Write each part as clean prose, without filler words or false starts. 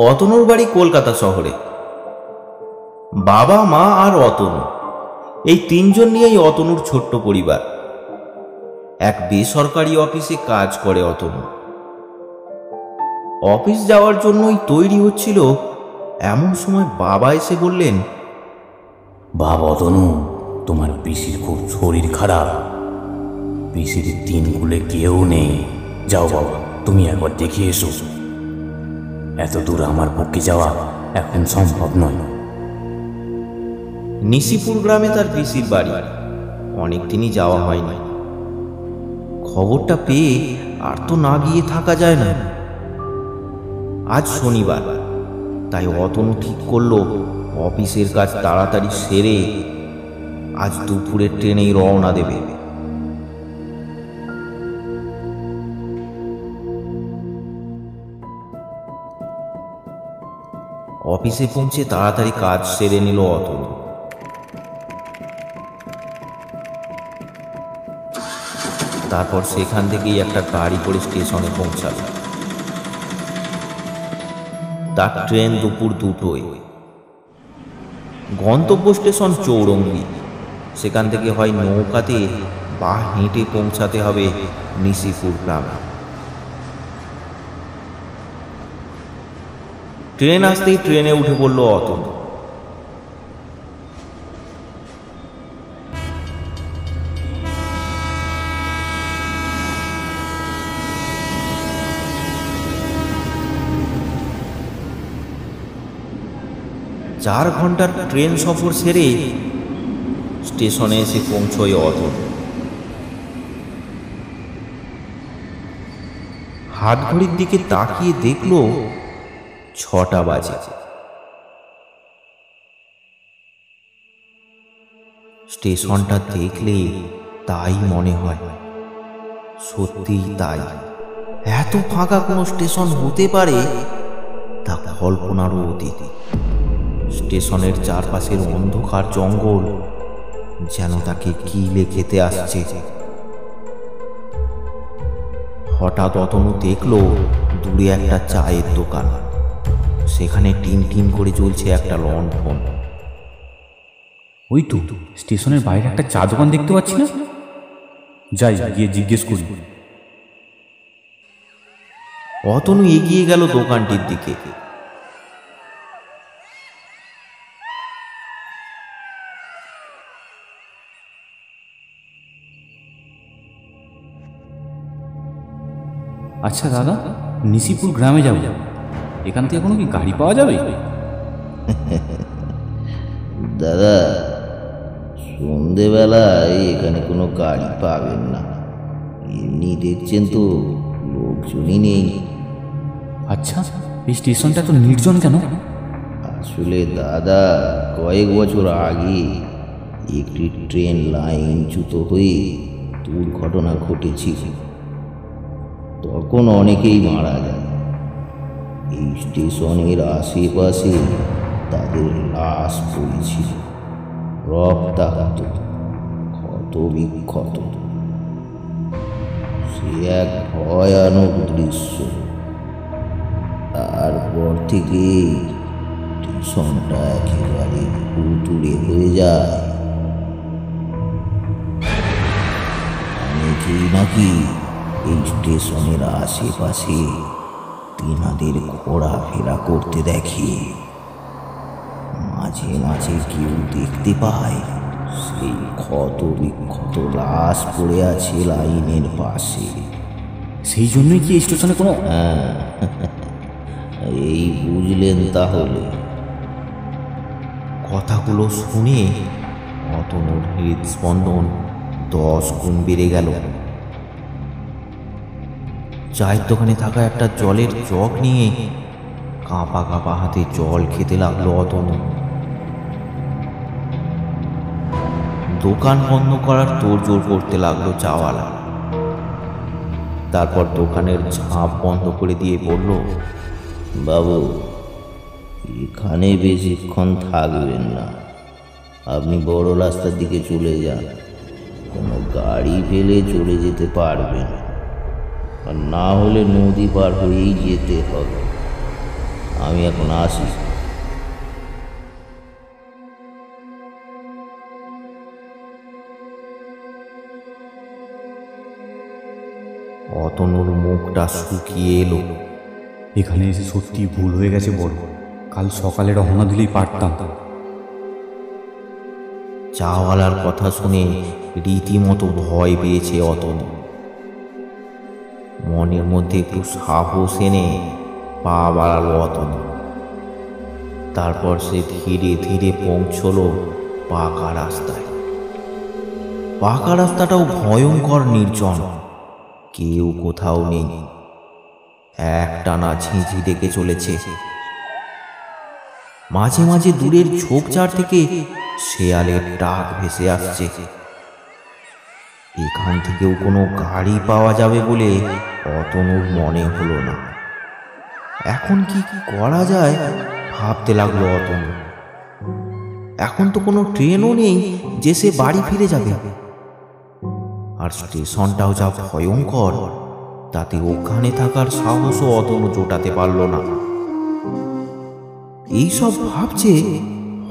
অতনুর বাড়ি কলকাতা শহরে। বাবা, মা আর অতনু, এই তিনজন নিয়েই অতনুর ছোট্ট পরিবার। এক বেসরকারি অফিসে কাজ করে অতনু। অফিস যাওয়ার জন্যই তৈরি হচ্ছিল, এমন সময় বাবা এসে বললেন, বাবা অতনু, তোমার পিসির খুব শরীর খারাপ, পিসির দিনগুলো কেউ নেই, যাও বাবা তুমি একবার দেখে এসো। এত দূর আমার পক্ষে যাওয়া এখন সম্ভব নয়। নিশিপুর গ্রামে তার পিসির বাড়ি, অনেকদিনই যাওয়া হয়নি। খবরটা পেয়ে আর তো না গিয়ে থাকা যায় না। আজ শনিবার, তাই অতনু ঠিক করলো অফিসের কাজ তাড়াতাড়ি সেরে আজ দুপুরের ট্রেনেই রওনা দেবে। অফিসে পৌঁছে তাড়াতাড়ি কাজ সেরে নিল অতনু। তারপর সেখান থেকেই একটা গাড়ি করে স্টেশনে পৌঁছাল। তার ট্রেন দুপুর 2টোয়। গন্তব্য স্টেশন চৌরঙ্গি। সেখান থেকে হয় নৌকাতে বা হেঁটে পৌঁছাতে হবে নিশিপুর গ্রামে। ট্রেন আসতেই ট্রেনে উঠে পড়ল অতনু। চার ঘন্টার ট্রেন সফর সেরে স্টেশনে এসে পৌঁছয় অতনু। হাত ঘড়ির দিকে তাকিয়ে দেখল 6টা বাজে। স্টেশনটা দেখলে তাই মনে হয়, সত্যিই তাই। এত ফাঁকা কোনো স্টেশন হতে পারে তা কল্পনারও অতীত। স্টেশনের চারপাশের অন্ধকার জঙ্গল যেন তাকে কিলে খেতে আসছে। হঠাৎ অতনু দেখল দূরে একটা চায়ের দোকান। সেখানে টিম টিম করে জ্বলছে একটা লণ্ঠন। ওই তো স্টেশনের বাইরে একটা চা দোকান দেখতে পাচ্ছি না, যাই গিয়ে জিজ্ঞেস করি। অতনু এগিয়ে গেল দোকানটির দিকে। আচ্ছা দাদা, নিশিপুর গ্রামে যাব, এখান থেকে কোনো কি গাড়ি পাওয়া যাবে? দাদা, সন্ধেবেলায় এখানে কোনো গাড়ি পাবেন না। এমনি দেখছেন তো লোকজনই নেই। আচ্ছা, এই স্টেশনটা তো নির্জন কেন? আসলে দাদা, কয়েক বছর আগে একটি ট্রেন লাইনচ্যুত হয়ে দুর্ঘটনা ঘটেছিল। তখন অনেকেই মারা যায়। এই স্টেশনের আশেপাশে তাদের লাশ পড়েছিল, রক্তাক্ত, ক্ষত বিক্ষত। সে এক ভয়ানক দৃশ্য। তারপর থেকে স্টেশনটা একেবারে ভুতুড়ে হয়ে যায়। অনেকেই নাকি এই স্টেশনের আশেপাশে তিনাদের ঘোরাফেরা করতে দেখে। মাঝে মাঝে কেউ দেখতে পায় সেই ক্ষত বিক্ষত লাশ পড়ে আছে লাইনের পাশে। সেই জন্যই কি এই স্টেশনে কোনো... হ্যাঁ, এই বুঝলেন তাহলে। কথাগুলো শুনে অতনুর হৃদস্পন্দন 10 গুণ বেড়ে গেল। চায়ের দোকানে থাকা একটা জলের জগ নিয়ে কাঁপা কাঁপা হাতে জল খেতে লাগলো অতনু। দোকান বন্ধ করার তোড়জোড় করতে লাগলো চাওয়ালা। তারপর দোকানের ঝাঁপ বন্ধ করে দিয়ে বলল, বাবু, এখানে বেশিক্ষণ থাকবেন না। আপনি বড় রাস্তার দিকে চলে যান। কোনো গাড়ি পেলে চলে যেতে পারবেন, আর না হলে নদী পার হয়েই যেতে হবে। আমি এখন আসি। অতনুর মুখটা শুকিয়ে এলো। এখানে এসে সত্যি ভুল হয়ে গেছে বড়, কাল সকালে রওনা দিলেই পারতাম। চাওয়ালার কথা শুনে রীতিমতো ভয় পেয়েছে অতনু। মনের মধ্যে একটু সাহস এনে পা বাড়ালো অতনু। তারপর সে ধীরে ধীরে পৌঁছলো পাকা রাস্তায়। পাকা রাস্তাটাও ভয়ঙ্কর নির্জন, কেউ কোথাও নেই। একটানা ঝিঁঝি ডেকে চলেছে। মাঝে মাঝে দূরের ঝোপঝাড় থেকে শেয়ালের ডাক ভেসে আসছে। এখান থেকেও কোনো গাড়ি পাওয়া যাবে বলে অতনুর মনে হলো না। এখন কি করা যায় ভাবতে লাগলো অতনু। এখন তো কোনো ট্রেনও নেই যে সে বাড়ি ফিরে যাবে। আর স্টেশনটাও যা ভয়ঙ্কর, তাতে ওখানে থাকার সাহসও অতনু জোটাতে পারল না। এইসব ভাবছে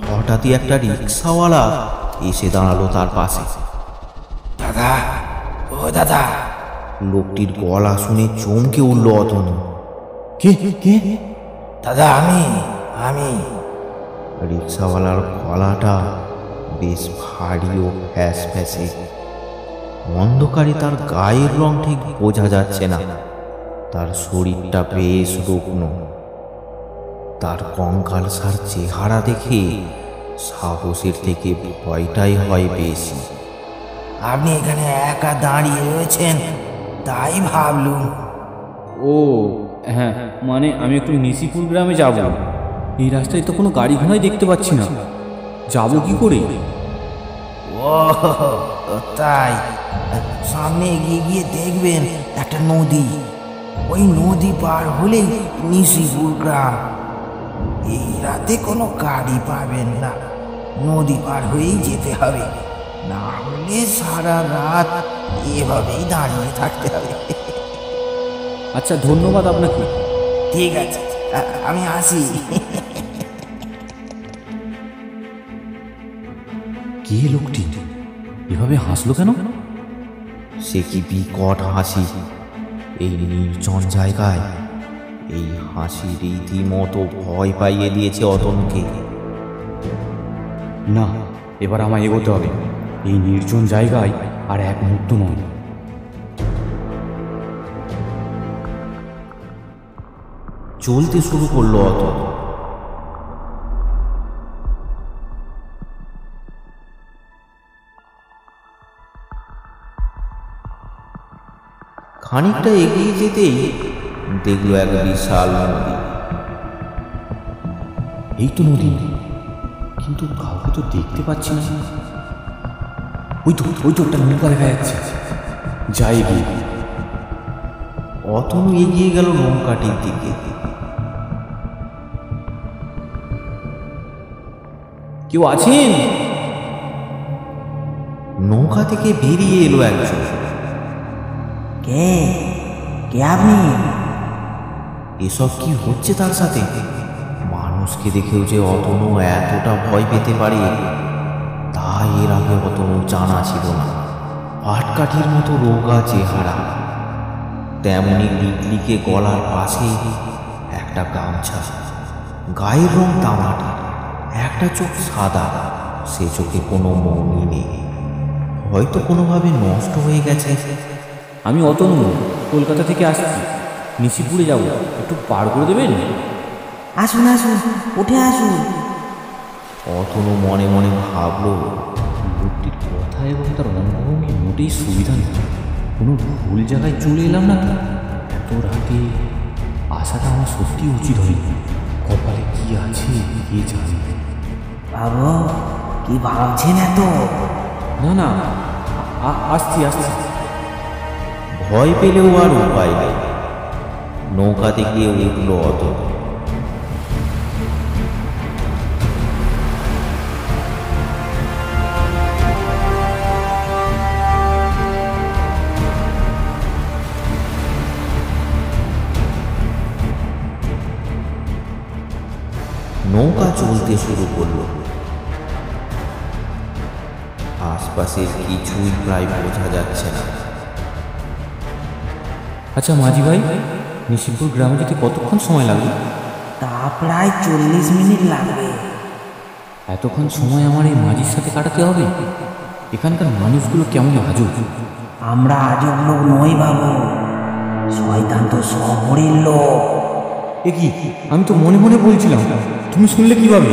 হঠাৎই একটা রিক্সাওয়ালা এসে দাঁড়ালো তার পাশে। দাদা, ও দাদা। লোকটির গলা শুনে চমকে উঠল অতনু। কে কে? দাদা, আমি। রিক্সাওয়ালার গলাটা বেশ ভারী ও ফ্যাস ফ্যাসে। অন্ধকারে তার গায়ের রং ঠিক বোঝা যাচ্ছে না। তার শরীরটা বেশ রুগ্ন। তার কঙ্কালসার চেহারা দেখে সাহসের থেকে ভয়টাই হয় বেশি। আপনি এখানে একা দাঁড়িয়ে রয়েছেন, তাই ভাবলুম। ও হ্যাঁ, মানে আমি একটু নিশিপুর গ্রামে যাব। এই রাস্তায় তো কোনো গাড়ি ঘোড়াই দেখতে পাচ্ছি না, যাব কি করে? ও তাই, সামনে এগিয়ে গিয়ে দেখবেন একটা নদী। ওই নদী পার হলেই নিশিপুর গ্রাম। এই রাতে কোনো গাড়ি পাবেন না, নদী পার হয়েই যেতে হবে, না হলে সারা রাত এভাবেই দাঁড়িয়ে থাকতে হবে। আচ্ছা, ধন্যবাদ আপনাকে। ঠিক আছে, আমি আসি। কে লোকটি এভাবে হাসলো কেন? সে কি বিকট হাসি! এই নির্জন জায়গায় এই হাসি রীতিমতো ভয় পাইয়ে দিয়েছে অতনুকে। না, এবার আমায় এগোতে হবে। এই নির্জন জায়গায় আর এক মুহূর্ত নয়। চলতে শুরু করলো অতনু। খানিকটা এগিয়ে যেতেই দেখলো এক বিশাল নদী। এই তো নদী, কিন্তু কাউকে তো দেখতে পাচ্ছি না। ওই তো একটা নৌকা দেখা যাচ্ছে। যাই গিয়ে। অতনু এগিয়ে গেল নৌকাটির দিকে। কেউ আছেন? নৌকা থেকে বেরিয়ে এলো একজন। কে কে আপনি? এসব কি হচ্ছে তার সাথে? মানুষকে দেখেও যে অতনু এতটা ভয় পেতে পারে তাই এর আগে অতনু জানা ছিল না। পাটকাঠির মতো রোগা চেহারা, তেমনি লিকলিকে গলার পাশে একটা গামছা, গায়ের রং তামাটে, একটা চোখ সাদা, সে চোখে কোনো মনই নেই, হয়তো কোনোভাবে নষ্ট হয়ে গেছে। আমি অতনু, কলকাতা থেকে আসছি, নিশিপুরে যাব, একটু পার করে দেবেন? আসুন আসুন, উঠে আসুন। অতনু মনে মনে ভাবলো, লোকটির কথা এবং তার অঙ্গভঙ্গি মোটেই সুবিধা নেই। কোনো ভুল জায়গায় চলে এলাম না? এত রাতে আসাটা আমার সত্যি উচিত হয়নি। কপালে কি আছে কে জানে। বাবু, কি ভাবছেন এত? না না, আসছি। ভয় পেলেও আর উপায় নেই। নৌকাতে গিয়ে উঠল অতনু। দিতে শুরু করলো। আশপাশের কিছুই প্রায় বোঝা যাচ্ছে না। আচ্ছা মাঝি ভাই, নিশিপুর গ্রামে যেতে কতক্ষণ সময় লাগবে? তা প্রায় 40 মিনিট লাগবে। এতক্ষণ সময় আমার এই মাঝির সাথে কাটাতে হবে? এখানকার মানুষগুলো কেমন আজব। আমরা আজব লোক নই বাবু, শয়তান তো শহরের লোক। এ কি, আমি তো মনে মনে বলছিলাম, তুমি শুনলে কিভাবে?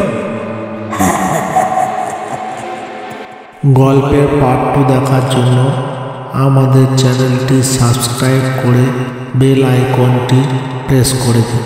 গল্পের পার্ট 2 দেখার জন্য আমাদের চ্যানেলটি সাবস্ক্রাইব করে বেল আইকনটি প্রেস করে দিন।